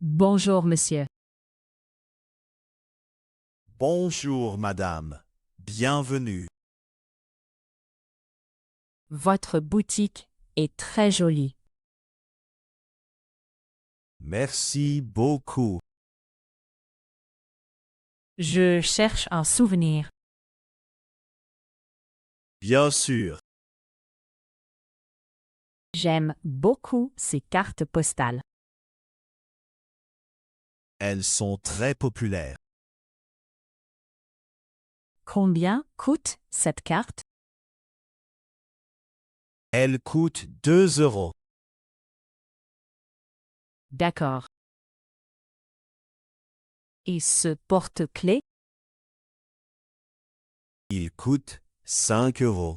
Bonjour, monsieur. Bonjour, madame. Bienvenue. Votre boutique est très jolie. Merci beaucoup. Je cherche un souvenir. Bien sûr. J'aime beaucoup ces cartes postales. Elles sont très populaires. Combien coûte cette carte? Elles coûtent 2 euros. D'accord. Et ce porte-clés? Il coûte 5 euros.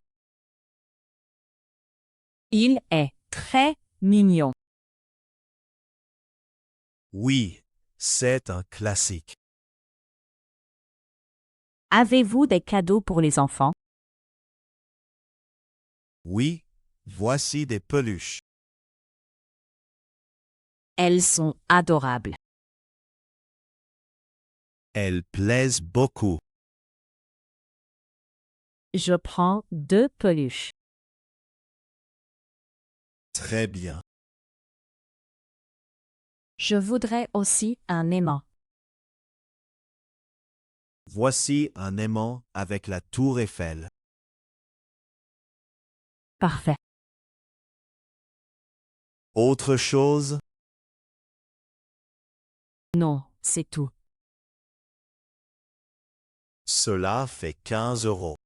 Il est très mignon. Oui, c'est un classique. Avez-vous des cadeaux pour les enfants? Oui, voici des peluches. Elles sont adorables. Elles plaisent beaucoup. Je prends 2 peluches. Très bien. Je voudrais aussi un aimant. Voici un aimant avec la tour Eiffel. Parfait. Autre chose? Non, c'est tout. Cela fait 15 euros.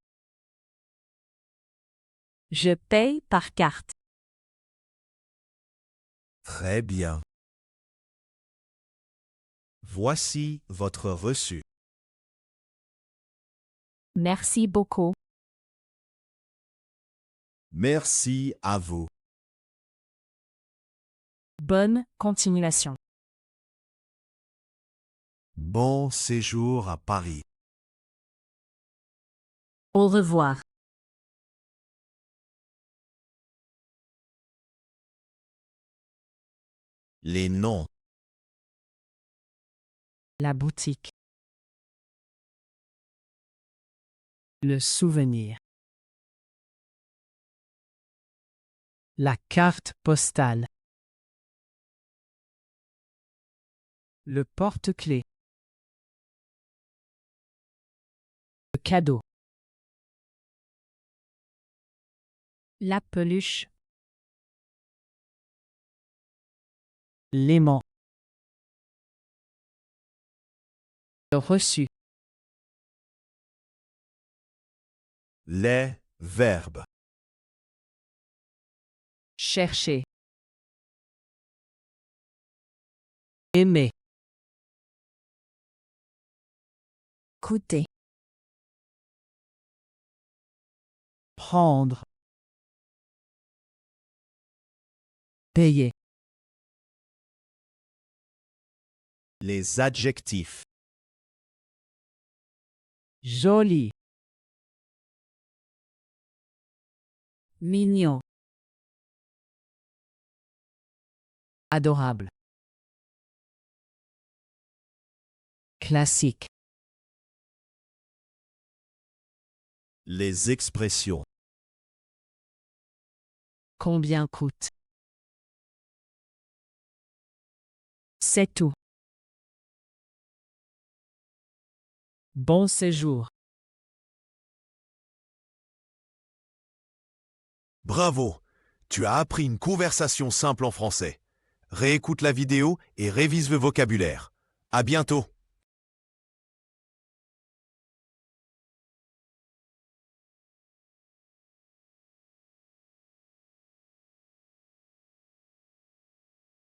Je paye par carte. Très bien. Voici votre reçu. Merci beaucoup. Merci à vous. Bonne continuation. Bon séjour à Paris. Au revoir. Les noms. La boutique. Le souvenir. La carte postale. Le porte-clés. Le cadeau. La peluche. L'aimant. Le reçu. Les verbes. Chercher. Aimer. Coûter. Prendre. Payer. Les adjectifs. Joli. Mignon. Adorable. Classique. Les expressions. Combien coûte? C'est tout. Bon séjour. Bravo! Tu as appris une conversation simple en français. Réécoute la vidéo et révise le vocabulaire. À bientôt!